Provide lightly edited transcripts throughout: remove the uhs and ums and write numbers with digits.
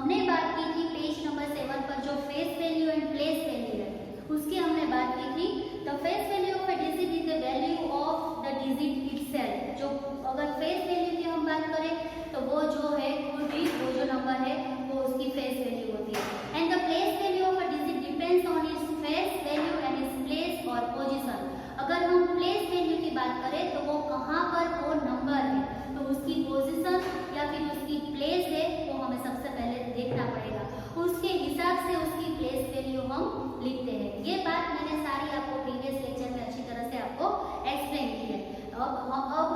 हमने बात की थी पेज नंबर 7 पर जो face value and place value है उसकी हमने बात की थी। The face value of a digit is the value of the digit itself. जो अगर फेस वैल्यू की हम बात करें तो वो जो है वो जो नंबर है वो उसकी फेस वैल्यू होती है। And the place value of a digit depends on its face value and its place और पोजीशन। अगर हम प्लेस वैल्यू की बात करें तो वो कहाँ पर वो नंबर है, तो उसकी पोजीशन या फिर उसकी प्लेस है वो हमें सबसे पहले देखना पड़ेगा। उसके हिसाब से उसकी प्लेस वैल्यू हम लिखते हैं। ये बात मैंने सारी आपको प्रीवियस लेक्चर में अच्छी तरह से आपको एक्सप्लेन की है। अब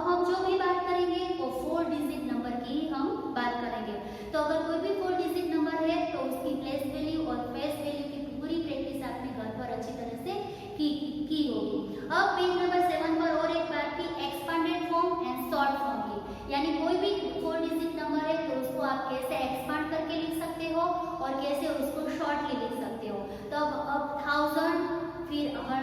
हम जो भी बात करेंगे वो 4 डिजिट नंबर की हम बात करेंगे। तो अगर कोई भी 4 डिजिट नंबर है तो उसकी प्लेस वैल्यू और फेस वैल्यू की पूरी प्रैक्टिस आपने घर पर अच्छी तरह से की होगी। अब पेज नंबर 7 पर और एक बात की expanded form and short form की, यानी कोई भी 4 डिजिट नंबर है तो उसको आप कैसे एक्सपांड करके लिख सकते हो और कैसे उसको शॉर्टली लिख सकते हो। तो अब 1000 फिर 100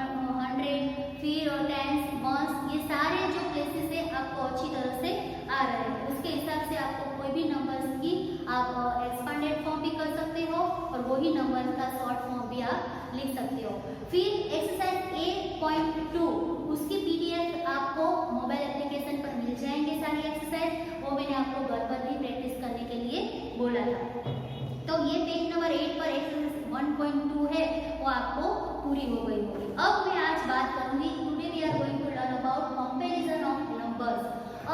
फिर और टेंस वंस ये सारे जो प्लेसेस है आपको अच्छी तरह से आ रहे हैं। उसके हिसाब से आपको कोई भी नंबर्स की आप एक्सपांडेड फॉर्म भी कर सकते हो और वही नंबर का शॉर्ट फॉर्म भी आप लिख सकते हो। फिर एक्सरसाइज 8.2 उसकी पीडीएफ आपको मोबाइल एप्लीकेशन पर मिल जाएंगे सारी एक्सरसाइज, वो मैंने आपको घर पर भी प्रैक्टिस करने के लिए बोला था। तो ये पेज नंबर 8 पर एक्सरसाइज 1.2 है वो आपको पूरी हो गई होगी। अब मैं आज बात करूंगी, today we are going to learn about comparison of numbers.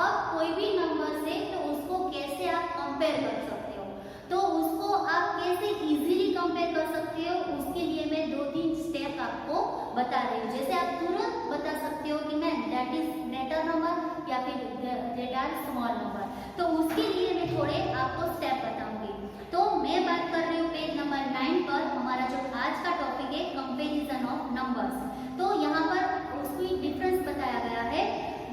अब कोई भी नंबर से तो उसको कैसे आप कंपेयर कर सकते हो, तो उसको आप कैसे इजीली कंपेयर कर सकते हो उसके लिए मैं 2-3 स्टेप आपको बता रही हूँ। जैसे आप तुरंत बता सकते हो कि मैं दैट इज ग्रेटर नंबर या फिर दैट आर स्मॉल नंबर, तो उसके लिए मैं थोड़े आपको स्टेप बताऊंगी। तो मैं बात कर रही हूँ पेज नंबर 9 पर, हमारा जो आज का टॉपिक है कंपैरिजन ऑफ नंबर्स। तो यहाँ पर उसकी डिफरेंस बताया गया है,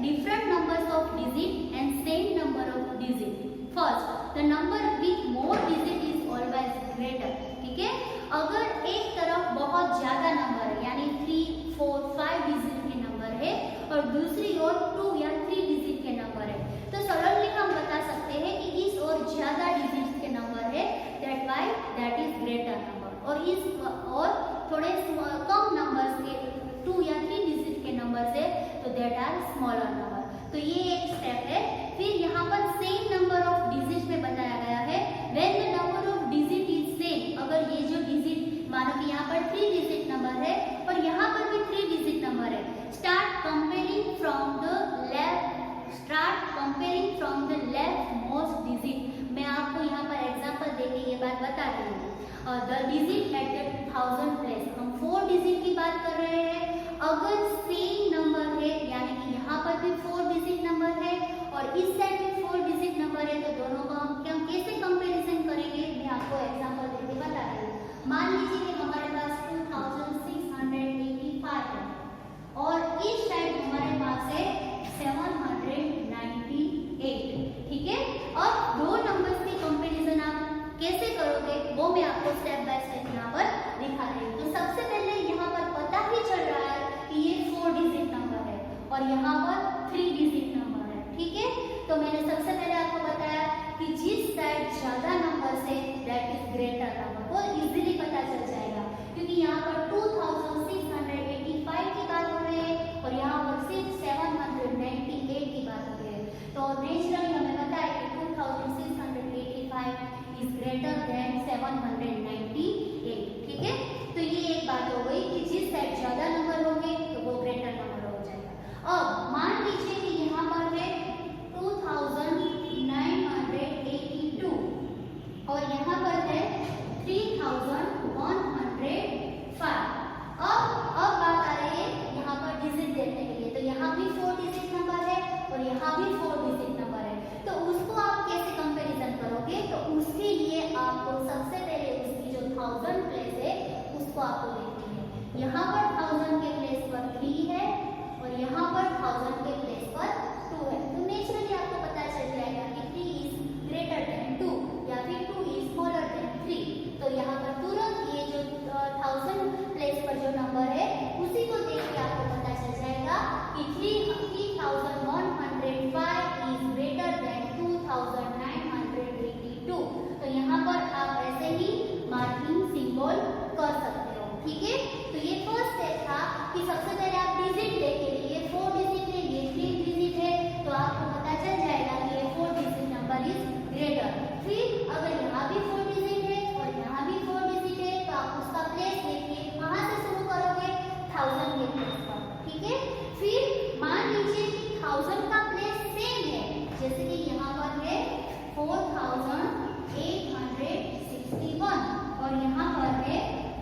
different numbers of digit and same number of digit. First, the number with more digit is always greater. ठीक है, अगर एक तरफ बहुत ज्यादा नंबर है यानी 3, 4, 5 डिजिट के नंबर है और दूसरी ओर 2 या 3 डिजिट के नंबर है, तो सडनली हम बता सकते हैं कि इस और ज्यादा डिजिट के नंबर है दैट इज ग्रेटर नंबर, और इस और थोड़े कम नंबर्स के 2 या 3 डिजिट के नंबर से तो दैट आर स्मॉलर नंबर। तो ये एक स्टेप है। फिर यहाँ पर सेम नंबर ऑफ डिजिट में बताया गया है when the number of digit is same. अगर ये जो डिजिट मानो कि यहाँ पर 3 डिजिट नंबर है और यहाँ पर भी 3 डिजिट नंबर है, start comparing from the left most digit. मैं आपको यहाँ पर एग्जांपल देके ये बात बता रही हूँ। The digit at the 1000 place, हम 4 डिजिट की बात कर रहे हैं। अगर सेम नंबर है यानी कि यहाँ पर भी 4 डिजिट नंबर है और इस साइड में 4 डिजिट नंबर है, तो दोनों को हम कैसे कंपैरिजन करेंगे मैं आपको एग्जांपल देके बता रही हूँ। मान लीजिए कि हमारे पास 2685 है और इस साइड हमारे पास है 798। ठीक है, अब दो नंबर्स की कंपैरिजन आप कैसे करोगे वो मैं आपको स्टेप बाय स्टेप यहाँ पर दिखा रही हूँ। तो सबसे पहले यहाँ पर पता ही चल रहा है कि ये 4 डिजिट नंबर है और यहाँ पर 3 डिजिट नंबर है। ठीक है, तो मैंने सबसे पहले आपको बताया कि जिस साइड ज्यादा number say that is greater number, वो इजीली पता चल जाएगा क्योंकि यहाँ पर 2685 की बात हो रही है और यहाँ पर सिर्फ 798 की बात हो रही है। तो नेचुरली हमें पता है कि 2685 इज ग्रेटर देन 798। ठीक है, तो ये एक बात हो गई कि जिस साइड ज्यादा नंबर होंगे तो वो ग्रेटर नंबर हो जाएगा। अब मान लीजिए कि यहाँ पर है 2982 और यहाँ पर है 3105। अब जैसे कि यहाँ पर है 4861 और यहाँ पर है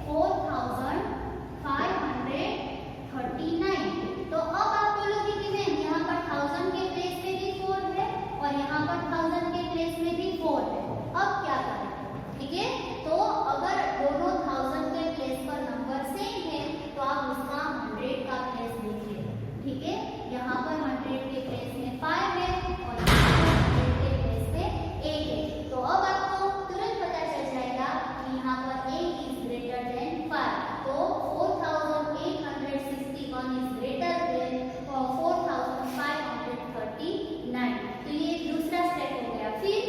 4539। तो अब आप बोलोगे कि मैम यहाँ पर 1000 के प्लेस में भी 4 है और यहाँ पर 1000 के प्लेस में भी 4 है। अब क्या करें? ठीक है, तो अगर दोनों 1000 के प्लेस पर नंबर सेम है तो आप उसका 100 का प्लेस देखिए। ठीक है, यहाँ पर 100 के प्लेस में 5 है और यहाँ पर 100 के प्लेस में 8 है। तो अब आपको तुरंत पता चल जाएगा कि यहाँ पर 8 इज ग्रेटर देन 5। तो 4861 इज ग्रेटर देन 4539। तो ये दूसरा स्टेप हो गया। फिर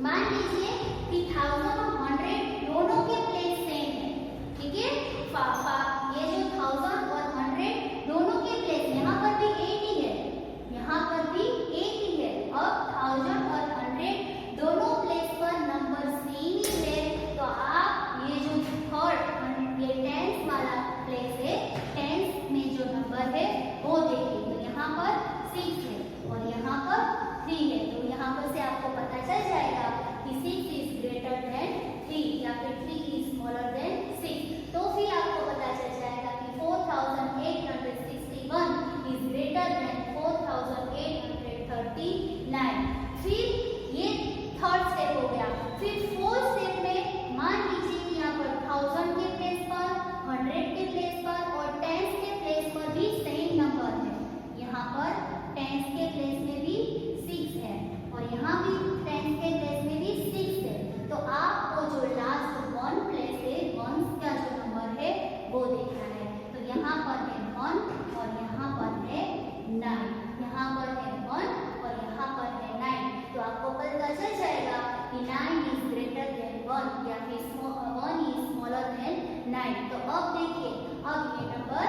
मान लीजिए कि 1000 और 100 दोनों के प्लेस सेम है। ठीक है, ये जो 1000 और 100 दोनों के प्लेस, यहाँ पर भी 8 ही है, यहाँ पर भी 8 ही है। अब 1000 और 100 दोनों प्लेस पर नंबर सेम ही है, तो आप ये जो थर्ड ये टेंस वाला प्लेस है, टेंस में जो नंबर है वो देखिए। तो यहाँ पर 6 है और यहाँ पर 3 है। तो यहाँ पर से आपको पता चल जाएगा कि 6 इज ग्रेटर देन 3 या फिर 3 इज स्मॉलर देन 6। तो फिर आपको पता चल जाएगा कि 4861 इज ग्रेटर देन 4839। फिर ये थर्ड स्टेप हो गया। फिर फोर्थ स्टेप में मान लीजिए कि यहाँ पर 1000 के प्लेस पर, 100 के प्लेस पर और 10 के प्लेस पर भी सेम नंबर है। यहाँ पर 10 के प्लेस में भी 6 है और यहाँ भी 10 के प्लेस में भी 6 है। तो आपको जो लास्ट 1 प्लेस है, 1 का जो नंबर है वो देखना है। तो यहाँ पर है 1 और यहाँ पर है 9। यहाँ पर है 1 और यहाँ पर है 9। तो आपको पता चल जाएगा कि 9 इज ग्रेटर देन 1 या फिर 1 इज स्मॉलर देन 9। तो अब देखिए, अब ये नंबर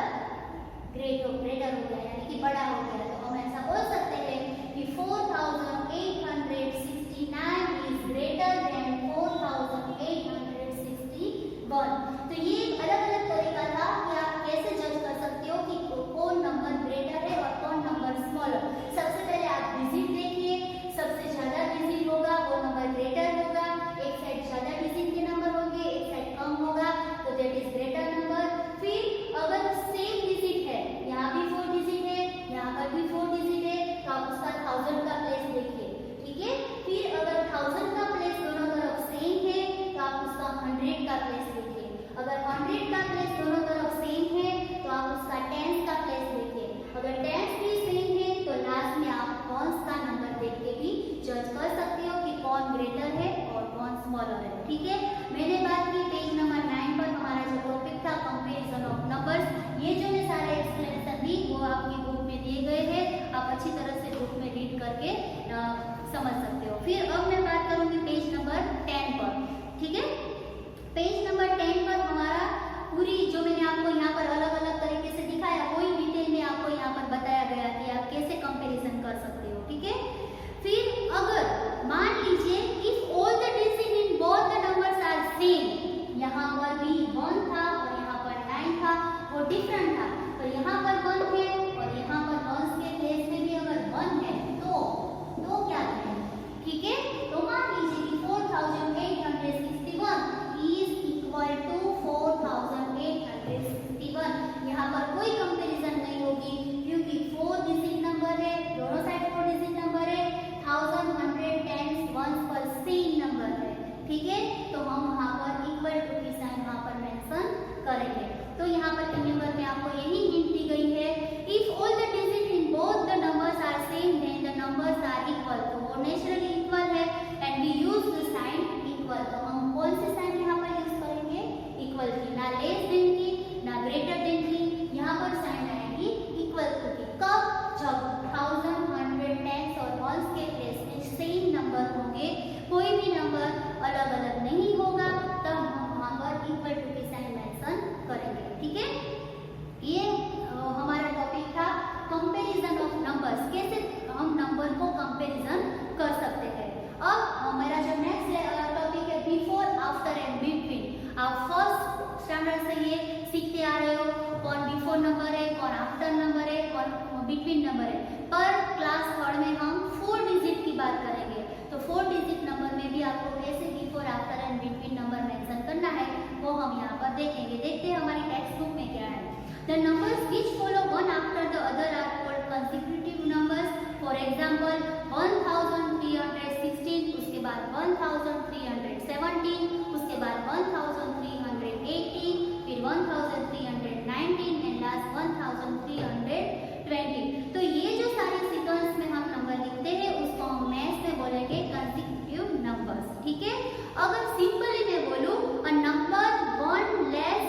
ग्रेटर हो गया यानी कि बड़ा हो गया। तो हम ऐसा बोल सकते हैं कि 4869 इज ग्रेटर देन 4861। तो ये अलग अलग तरीका था कि आप कैसे जज कर सकते हो कि कौन नंबर ग्रेटर है और कौन नंबर स्मॉलर। सबसे पहले आप डिजिट देखिए, सबसे ज्यादा डिजिट होगा वो नंबर ग्रेटर होगा। एक साइड ज्यादा डिजिट के नंबर होंगे, एक साइड कम होगा, तो दैट इज ग्रेटर नंबर। फिर अगर सेम डिजिट है, यहाँ भी 4 डिजिट है, यहाँ पर भी 4 डिजिट है, तो आप उसका 1000 का प्लेस देखिए। ठीक है, फिर अगर 1000 का प्लेस दोनों तरफ सेम है तो आप उसका 100 का प्लेस देखिए। अगर 100 का प्लेस दोनों तरफ सेम है तो आप उसका 10 का प्लेस देखिए। अगर 10 भी सेम है तो लास्ट में आप कौन सा नंबर देख के भी जज कर सकते हो कि कौन ग्रेटर है और कौन स्मॉलर है। ठीक है, मैंने बात की पेज नंबर 9 पर हमारा जो टॉपिक था कंपैरिजन ऑफ नंबर्स। ये जो मैं सारे एक्सप्लेनेशन दी वो आपकी बुक में दिए गए हैं, आप अच्छी तरह से बुक में रीड करके समझ सकते हो। फिर अब मैं बात करूंगी पेज नंबर 10 पर। ठीक है, पेज नंबर 10 पर हमारा पूरी जो मैंने आपको यहाँ पर अलग अलग तरीके से दिखाया वही डिटेल में आपको यहाँ पर बताया गया कि आप कैसे कंपैरिजन कर सकते हो। ठीक है, फिर अगर मान लीजिए if all the digit in both the numbers are same, यहाँ पर भी 1 था और यहाँ पर 9 था, वो डिफरेंट था। तो यहाँ पर 1 है और यहाँ पर 1 के प्लेस में भी अगर 1 है तो क्या करें? ठीक है, तो मान लीजिए कि 4861 इज इक्वल टू 4861। यहाँ पर कोई कंपैरिजन नहीं होगी क्योंकि 4 डिजिट नंबर है, दोनों साइड 4 डिजिट नंबर है, 1000, 100, 10, 1 पर सेम नंबर है। ठीक है, तो हम वहाँ पर इक्वल टू की साइन वहाँ पर मेंशन करेंगे। तो यहाँ पर नंबर में आपको यही हिंट दी गई है, if all the digit in both the numbers are same then the numbers are equal. तो वो नेचुरली इक्वल है and we use the sign equal. तो हम कौन से साइन यहाँ पर यूज करेंगे? इक्वल की, ना लेस देन की ना ग्रेटर देन की, यहाँ पर साइन आएगी इक्वल टू की। कब? जब 1000, 100, 10 और 1 के प्लेस में सेम नंबर होंगे, कोई भी नंबर अलग अलग नहीं होगा, तब हम वहाँ पर इक्वल टू की साइन मेंशन करेंगे। ठीक है, ये हमारा टॉपिक था कंपैरिजन ऑफ नंबर्स, कैसे हम नंबर को कंपैरिजन कर सकते हैं। अब हमारा जो नेक्स्ट टॉपिक है बिफोर, आफ्टर एंड बिटवीन। आप फर्स्ट स्टैंडर्ड से ये सीखते आ रहे हो कौन बिफोर नंबर है, कौन आफ्टर नंबर है, कौन बिटवीन नंबर है। पर क्लास 3rd में हम 4 डिजिट बात करेंगे। तो 4 डिजिट नंबर में भी आपको कैसे before after and between number mention करना है वो हम यहाँ पर देखेंगे। देखते हैं हमारी टेक्स्ट बुक में क्या है। The numbers which follow one after the other are called consecutive numbers. For example 1316, उसके बाद 1317, उसके बाद 1318, फिर 1319 एंड लास्ट 1320। तो ये जो सारे सीक्वेंस में हम नंबर लिखते हैं उसको हम मैथ्स में बोलेंगे कंसेक्यूटिव नंबर्स। ठीक है। अगर सिंपली मैं बोलूं a number one less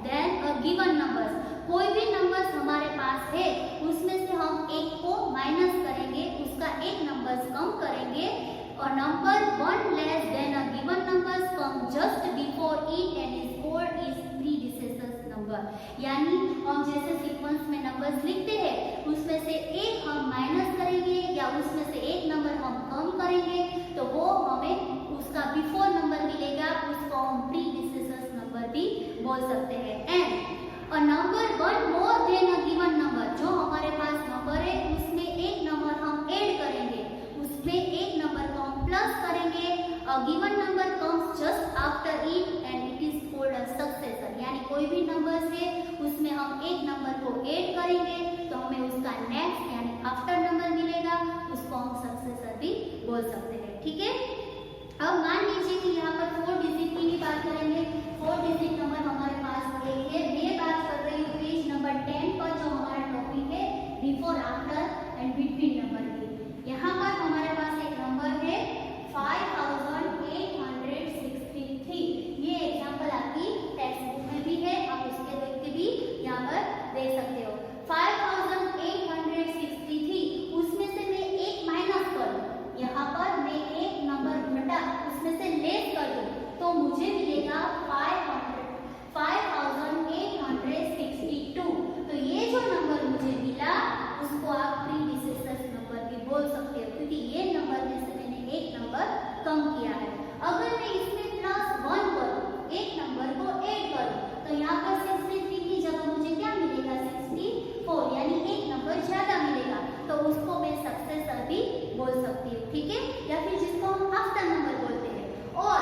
than a given numbers, कोई भी नंबर्स हमारे पास है उसमें से हम एक को माइनस करेंगे, उसका एक नंबर्स कम करेंगे और number one less than a given numbers come just before it and is called is predecessor number. यानी हम जैसे सीक्वेंस में नंबर्स लिखते हैं उसमें से एक हम माइनस करेंगे या उसमें से एक नंबर हम कम करेंगे तो वो हमें उसका बिफोर नंबर मिलेगा, उसको हम प्रीडिसेसर नंबर भी बोल सकते हैं। And a number one more than a given number, जो हमारे पास नंबर है उसमें एक नंबर हम ऐड करेंगे, उसमें एक नंबर को हम प्लस करेंगे। A given number comes just after it and it is called a successor. यानी कोई भी नंबर है उसमें हम एक नंबर को ऐड करेंगे तो हमें उसका नेक्स्ट यानी आफ्टर नंबर मिलेगा, उसको हम सक्सेसर भी बोल सकते हैं। ठीक है। अब मान लीजिए कि यहाँ पर 4 डिजिट की भी बात करेंगे। 4 डिजिट नंबर हमारे पास एक है। मैं बात कर रही हूँ पेज नंबर 10 पर जो हमारा टॉपिक है before after and between number की। यहाँ पर हमारे पास एक नंबर है 5863। ये एग्जाम्पल आपकी टेक्स्ट बुक में भी है, आप उसके देख के भी यहाँ पर दे सकते हो। 5863 उसमें से मैं एक माइनस करूँ, यहाँ पर मैं एक नंबर घटा उसमें से लेस कर दूं तो मुझे मिलेगा 5862। तो ये जो नंबर मुझे मिला उसको आप प्रीडिसेसर नंबर भी बोल सकते हो क्योंकि ये नंबर में से मैंने एक नंबर कम किया है। अगर मैं इसमें +1 करूं, एक नंबर को ऐड करूं तो यहाँ पर 63 की जगह मुझे क्या मिलेगा 64, यानी एक नंबर ज्यादा मिलेगा तो उसको मैं सक्सेसर भी बोल सकती हूँ। ठीक है। या फिर जिसको हम आफ्टर नंबर बोलते हैं। और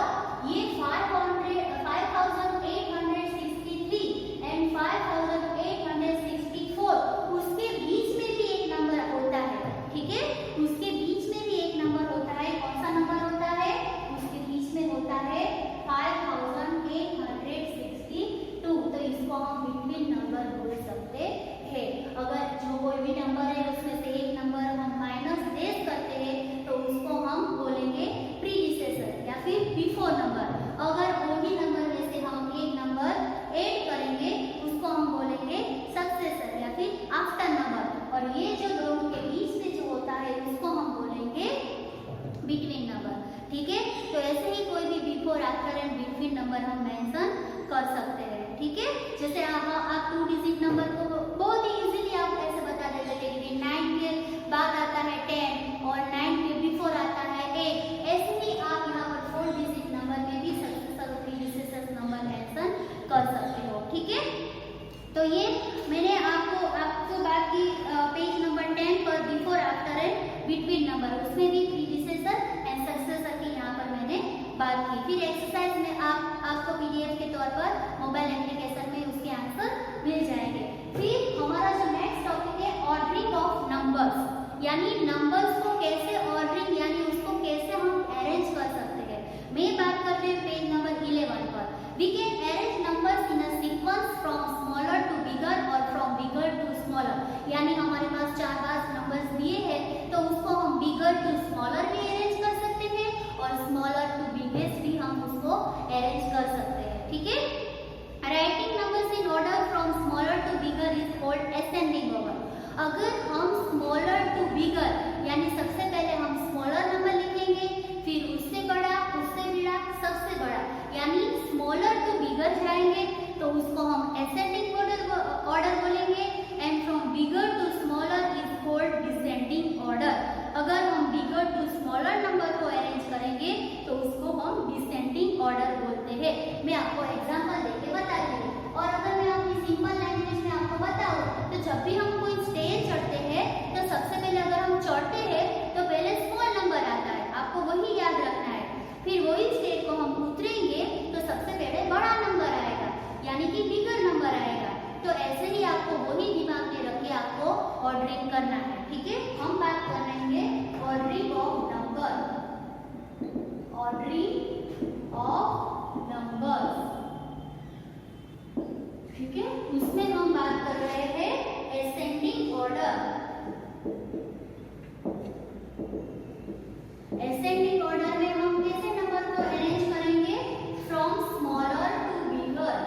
ये 5863 एंड 5864 उसके बीच में भी एक नंबर होता है। ठीक है। उसके बीच में भी एक नंबर होता है। कौन सा नंबर होता है? उसके बीच में होता है 5862। तो इसको हम बिटवीन नंबर बोल सकते हैं। अगर जो कोई भी नंबर है उसमें से एक नंबर हम माइनस लेस करते हैं तो उसको हम बोलेंगे प्रीडिसेसर या फिर बिफोर नंबर। अगर वही नंबर में से हम एक नंबर ऐड करेंगे उसको हम बोलेंगे सक्सेसर या फिर आफ्टर नंबर। और ये जो दोनों के बीच में जो होता है उसको हम बोलेंगे बिटवीन नंबर। ठीक है। तो ऐसे ही कोई भी before after and between number हम मेंशन कर सकते हैं। ठीक है। जैसे आप 2 डिजिट नंबर को बहुत ही इजीली आप ऐसे बता देते हैं कि 9 के बाद आता है 10 और 9 के बिफोर आता है 8। ऐसे ही आप यहाँ पर 4 डिजिट नंबर में भी सक्सेसर और प्रीडिसेसर नंबर मेंशन कर सकते हो। ठीक है। तो ये मैंने आपको बात की पेज नंबर 10 पर before after and between number, उसमें भी प्रीडिसेसर एंड सक्सेसर की यहाँ पर मैंने बात की। फिर एक्सरसाइज में आपको PDF के तौर पर मोबाइल एप्लीकेशन में उसके आंसर मिल जाएंगे। फिर हमारा जो नेक्स्ट टॉपिक है ऑर्डरिंग ऑफ नंबर्स, यानी नंबर्स को कैसे ऑर्डरिंग यानी उसको कैसे हम अरेंज कर सकते हैं। मैं बात कर रही हूँ पेज नंबर 11 पर। We can arrange numbers in a sequence from smaller to bigger और फ्रॉम बिगर टू स्मॉलर। यानी हमारे पास 4-5 नंबर्स दिए हैं तो उसको हम बिगर टू स्मॉलर भी अरेंज कर सकते हैं और स्मॉलर टू बिगेस्ट भी हम उसको अरेंज कर सकते हैं। ठीक है। Writing numbers in order from smaller to bigger is called ascending order. अगर हम स्मॉलर टू बिगर यानी सबसे पहले हम स्मॉलर नंबर लिखेंगे, फिर उससे बड़ा, सबसे बड़ा, यानी स्मॉलर टू बिगर जाएंगे तो उसको हम असेंडिंग ऑर्डर बोलेंगे। And from bigger to smaller is called descending order. अगर हम बिगर टू स्मॉलर नंबर को अरेंज करेंगे तो उसको हम डिसेंडिंग ऑर्डर बोलते हैं। मैं आपको एग्जांपल देके बताती हूँ। और अगर मैं अपनी सिंपल लैंग्वेज में आपको बताऊँ तो जब भी हम कोई स्टेज चढ़ते हैं तो सबसे पहले अगर हम चढ़ते हैं तो पहले स्मॉल नंबर आता ठीक है। हम बात कर रहे हैं ordering of number, ordering of numbers, ठीक है। उसमें हम बात कर रहे हैं असेंडिंग ऑर्डर। असेंडिंग ऑर्डर में हम कैसे नंबर को अरेंज करेंगे? From smaller to bigger,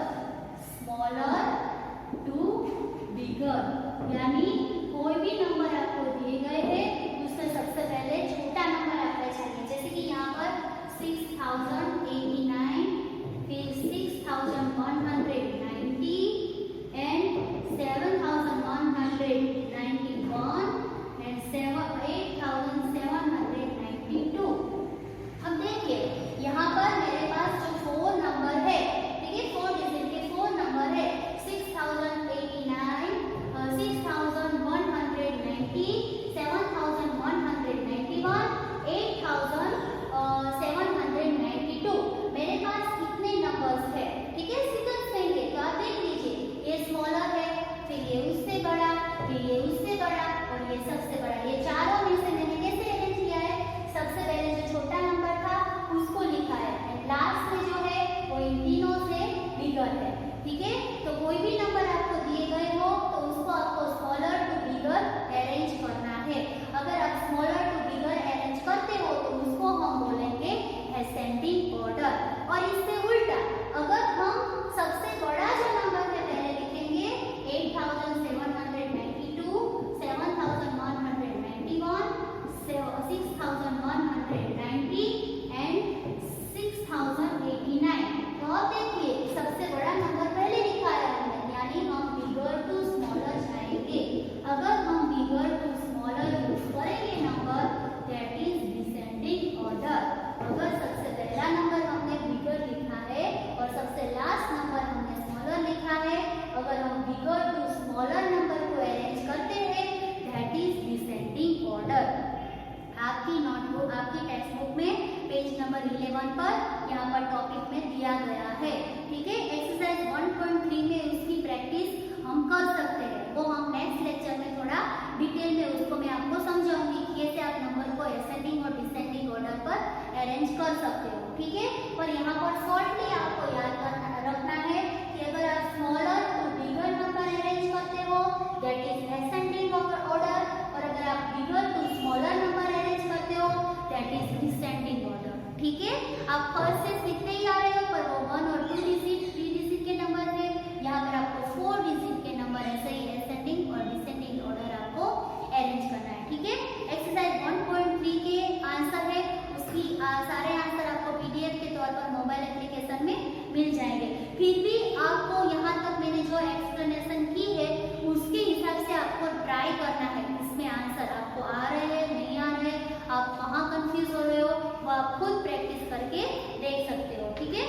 smaller to bigger, यानी कोई भी नंबर आपको दिए गए हैं उससे सबसे पहले छोटा नंबर आपका चाहिए। जैसे कि यहाँ पर 6089, फिर 6190 एंड 7191 एंड 8792। अब देखिए यहाँ पर मेरे पास जो 4 नंबर है, ठीक है, 4 डिजिट के 4 नंबर है, 6089, 6190, 7191, 8792। मेरे पास कितने नंबर्स है, ठीक है, सीक्वेंस में है। तो आप देख लीजिए, ये स्मॉलर है, फिर ये उससे बड़ा, फिर ये उससे बड़ा और ये सबसे बड़ा। ये चारों में से मैंने कैसे अरेंज किया है? सबसे पहले जो छोटा नंबर था उसको लिखा है, लास्ट में जो है वो इन तीनों से बिगर है, ठीक है। तो कोई भी नंबर आपको दिए गए हो तो उसको आपको स्मॉलर टू बिगर अरेंज करना है। अगर आप स्मॉलर टू बिगर अरेंज करते हो तो उसको हम बोलेंगे असेंडिंग ऑर्डर। और इससे उल्टा, अगर हम सबसे बड़ा जो नंबर है पहले लिखेंगे 8792, 7191, 6190 एंड 6089। तो अब देखिए सबसे बड़ा नंबर पहले लिखा है हमने, यानी हम बिगर टू स्मॉलर जाएंगे। अगर हम बिगर टू स्मॉलर यूज करेंगे number, that is descending order. अगर सबसे पहला नंबर हमने बिगर लिखा है और सबसे लास्ट नंबर हमने स्मॉलर लिखा है, अगर हम बिगर टू स्मॉलर नंबर को अरेंज करते हैं, दैट इज डिसेंडिंग ऑर्डर। आपकी नोटबुक, आपकी टेक्स्ट बुक में पेज नंबर 11 पर यहाँ पर टॉपिक में दिया गया है, ठीक है। एक्सरसाइज 1.3 में उसकी प्रैक्टिस हम कर सकते हैं, वो हम नेक्स्ट लेक्चर में थोड़ा डिटेल में उसको मैं आपको समझाऊंगी कि कैसे आप नंबर को असेंडिंग और डिसेंडिंग ऑर्डर पर अरेंज कर सकते हो, ठीक है। पर यहाँ पर शॉर्टली आपको याद रखना है कि अगर आप smaller to bigger number arrange करते हो, दैट इज असेंडिंग ऑर्डर, और अगर आप bigger to smaller number arrange करते हो, दैट इज डिसेंडिंग ऑर्डर, ठीक है। आप फर्स्ट से सीखते ही आ रहे हो, पर वो 1 और 2 डिजिट, 3 डिजिट के नंबर थे, यहाँ पर आपको 4 डिजिट के नंबर ऐसे ही असेंडिंग और डिसेंडिंग ऑर्डर आपको अरेंज करना है, ठीक है। एक्सरसाइज 1.3 के आंसर है, उसकी सारे आंसर आपको पीडीएफ के तौर पर मोबाइल एप्लीकेशन में मिल जाएंगे। फिर भी आपको यहाँ तक मैंने जो एक्सप्लेनेशन की है उसके हिसाब से आपको ट्राई करना है, इसमें आंसर आपको आ रहे हैं नहीं आ रहे, आप कहाँ कंफ्यूज हो रहे हो, वो आप खुद प्रैक्टिस करके देख सकते हो, ठीक है।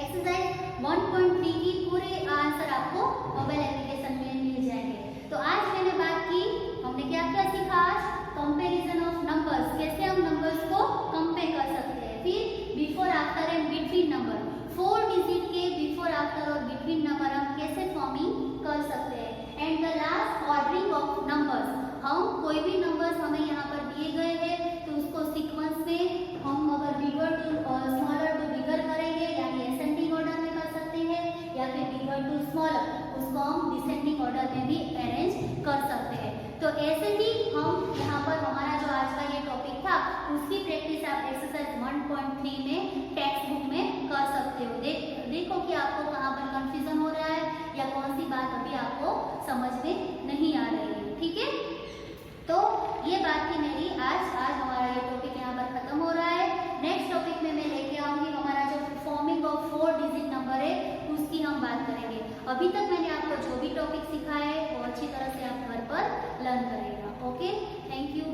एक्सरसाइज 1.3 की पूरे आंसर आपको मोबाइल एप्लीकेशन में मिल जाएंगे। तो आज मैंने बात की, हमने क्या क्या सीखा आज? कंपैरिजन ऑफ नंबर्स, कैसे हम नंबर्स को कंपेयर कर सकते हैं। फिर before, after and between number, 4 digit के बिफोर, आफ्टर और बिटवीन नंबर हम कैसे फॉर्मिंग कर सकते हैं। And the last, ordering of numbers, हम कोई भी नंबर्स हमें यहाँ पर दिए गए हैं तो उसको सीक्वेंस में हम अगर बिगर टू स्मॉलर टू बिगर करेंगे, यानी असेंडिंग ऑर्डर में कर सकते हैं, या फिर बिगर टू स्मॉलर, उसको हम डिसेंडिंग ऑर्डर में भी अरेंज कर सकते हैं। तो ऐसे ही हम यहाँ पर हमारा जो आज का ये टॉपिक था उसकी प्रैक्टिस आप एक्सरसाइज 1.3 में टेक्स्ट बुक में कर सकते हो। देखो कि आपको कहाँ पर कंफ्यूजन हो रहा है या कौन सी बात अभी आपको समझ में नहीं आ रही है, ठीक है। तो ये बात थी मेरी आज हमारा ये टॉपिक यहाँ पर खत्म हो रहा है। नेक्स्ट टॉपिक में मैं लेके आऊंगी हमारा जो फॉर्मिंग ऑफ 4 डिजिट नंबर है उसकी हम बात करेंगे। अभी तक मैंने आपको जो भी टॉपिक सिखाया है वो अच्छी तरह से आप घर पर लर्न करेगा। Okay, thank you.